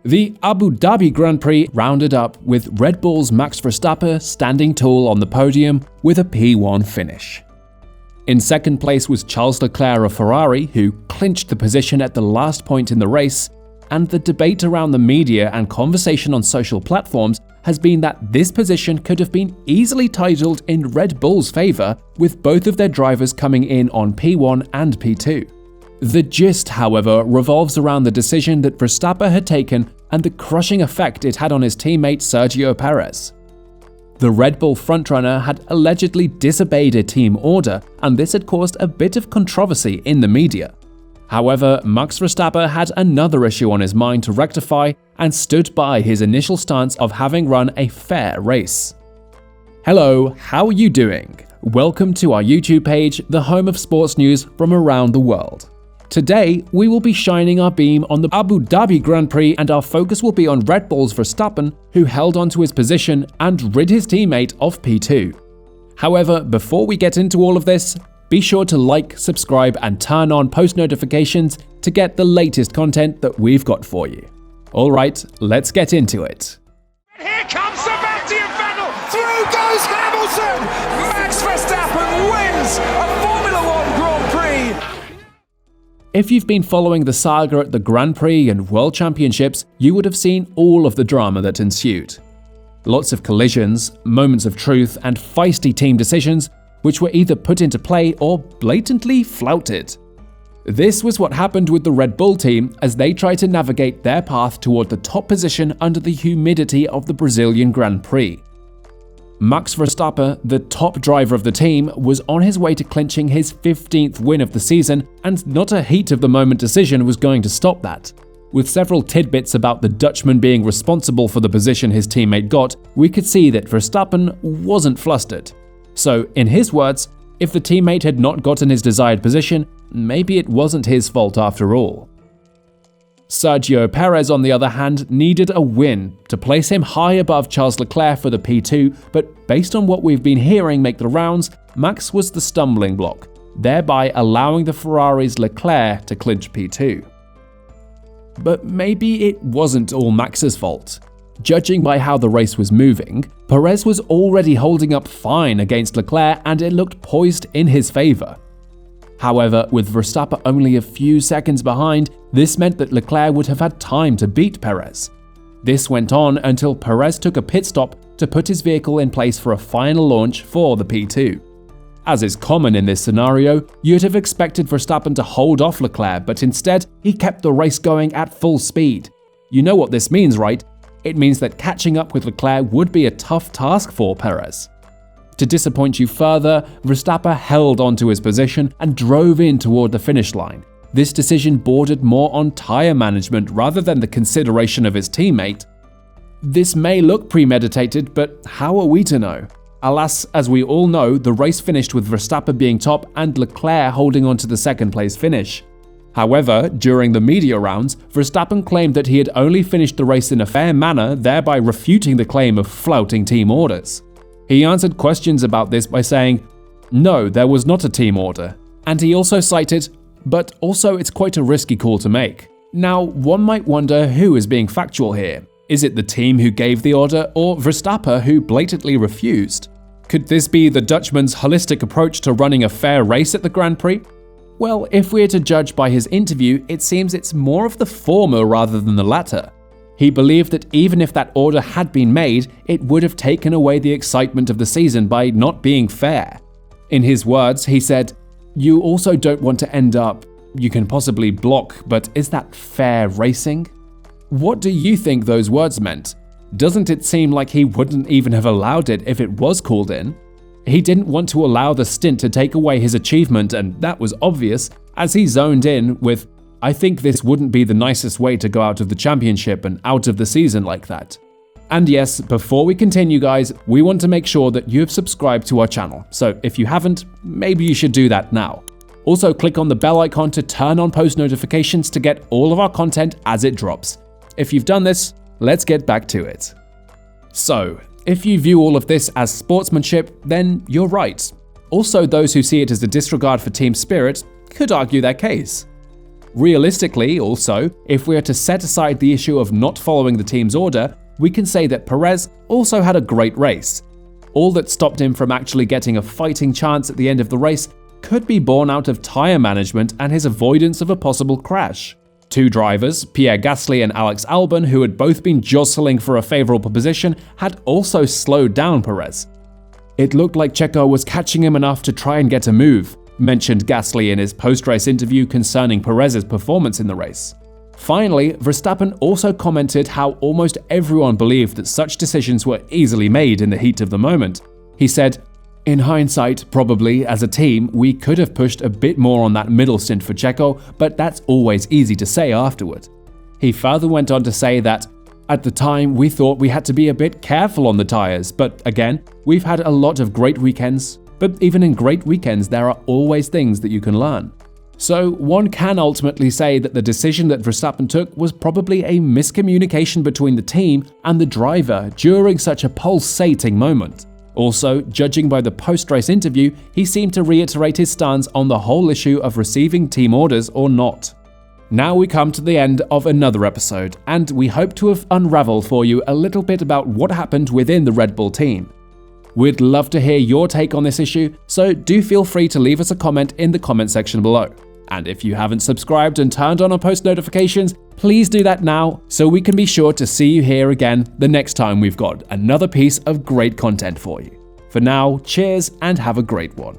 The Abu Dhabi Grand Prix rounded up with Red Bull's Max Verstappen standing tall on the podium with a P1 finish. In second place was Charles Leclerc of Ferrari, who clinched the position at the last point in the race, and the debate around the media and conversation on social platforms has been that this position could have been easily titled in Red Bull's favour, with both of their drivers coming in on P1 and P2. The gist, however, revolves around the decision that Verstappen had taken and the crushing effect it had on his teammate Sergio Perez. The Red Bull frontrunner had allegedly disobeyed a team order, and this had caused a bit of controversy in the media. However, Max Verstappen had another issue on his mind to rectify and stood by his initial stance of having run a fair race. Hello, how are you doing? Welcome to our YouTube page, the home of sports news from around the world. Today, we will be shining our beam on the Abu Dhabi Grand Prix, and our focus will be on Red Bull's Verstappen, who held onto his position and rid his teammate of P2. However, before we get into all of this, be sure to like, subscribe, and turn on post notifications to get the latest content that we've got for you. Alright, let's get into it. Here comes Sebastian Vettel! Through goes Hamilton! Max Verstappen wins a Formula One Grand Prix! If you've been following the saga at the Grand Prix and World Championships, you would have seen all of the drama that ensued. Lots of collisions, moments of truth, and feisty team decisions which were either put into play or blatantly flouted. This was what happened with the Red Bull team as they tried to navigate their path toward the top position under the humidity of the Brazilian Grand Prix. Max Verstappen, the top driver of the team, was on his way to clinching his 15th win of the season, and not a heat-of-the-moment decision was going to stop that. With several tidbits about the Dutchman being responsible for the position his teammate got, we could see that Verstappen wasn't flustered. So, in his words, if the teammate had not gotten his desired position, maybe it wasn't his fault after all. Sergio Perez, on the other hand, needed a win to place him high above Charles Leclerc for the P2, but based on what we've been hearing make the rounds, Max was the stumbling block, thereby allowing the Ferrari's Leclerc to clinch P2. But maybe it wasn't all Max's fault. Judging by how the race was moving, Perez was already holding up fine against Leclerc and it looked poised in his favour. However, with Verstappen only a few seconds behind, this meant that Leclerc would have had time to beat Perez. This went on until Perez took a pit stop to put his vehicle in place for a final launch for the P2. As is common in this scenario, you'd have expected Verstappen to hold off Leclerc, but instead, he kept the race going at full speed. You know what this means, right? It means that catching up with Leclerc would be a tough task for Perez. To disappoint you further, Verstappen held onto his position and drove in toward the finish line. This decision bordered more on tyre management rather than the consideration of his teammate. This may look premeditated, but how are we to know? Alas, as we all know, the race finished with Verstappen being top and Leclerc holding on to the second place finish. However, during the media rounds, Verstappen claimed that he had only finished the race in a fair manner, thereby refuting the claim of flouting team orders. He answered questions about this by saying, "No, there was not a team order." And he also cited, "But also it's quite a risky call to make." Now, one might wonder who is being factual here. Is it the team who gave the order, or Verstappen who blatantly refused? Could this be the Dutchman's holistic approach to running a fair race at the Grand Prix? Well, if we're to judge by his interview, it seems it's more of the former rather than the latter. He believed that even if that order had been made, it would have taken away the excitement of the season by not being fair. In his words, he said, "You also don't want to end up, you can possibly block, but is that fair racing?" What do you think those words meant? Doesn't it seem like he wouldn't even have allowed it if it was called in? He didn't want to allow the stint to take away his achievement, and that was obvious, as he zoned in with, "I think this wouldn't be the nicest way to go out of the championship and out of the season like that." And yes, before we continue guys, we want to make sure that you have subscribed to our channel, so if you haven't, maybe you should do that now. Also click on the bell icon to turn on post notifications to get all of our content as it drops. If you've done this, let's get back to it. So, if you view all of this as sportsmanship, then you're right. Also, those who see it as a disregard for team spirit could argue their case. Realistically, also, if we are to set aside the issue of not following the team's order, we can say that Perez also had a great race. All that stopped him from actually getting a fighting chance at the end of the race could be born out of tyre management and his avoidance of a possible crash. Two drivers, Pierre Gasly and Alex Albon, who had both been jostling for a favourable position, had also slowed down Perez. "It looked like Checo was catching him enough to try and get a move," mentioned Gasly in his post-race interview concerning Perez's performance in the race. Finally, Verstappen also commented how almost everyone believed that such decisions were easily made in the heat of the moment. He said, "In hindsight, probably, as a team, we could have pushed a bit more on that middle stint for Checo, but that's always easy to say afterward." He further went on to say that, "At the time, we thought we had to be a bit careful on the tyres, but again, we've had a lot of great weekends. But even in great weekends, there are always things that you can learn." So one can ultimately say that the decision that Verstappen took was probably a miscommunication between the team and the driver during such a pulsating moment. Also, judging by the post-race interview, he seemed to reiterate his stance on the whole issue of receiving team orders or not. Now we come to the end of another episode, and we hope to have unraveled for you a little bit about what happened within the Red Bull team. We'd love to hear your take on this issue, so do feel free to leave us a comment in the comment section below. And if you haven't subscribed and turned on our post notifications, please do that now so we can be sure to see you here again the next time we've got another piece of great content for you. For now, cheers and have a great one.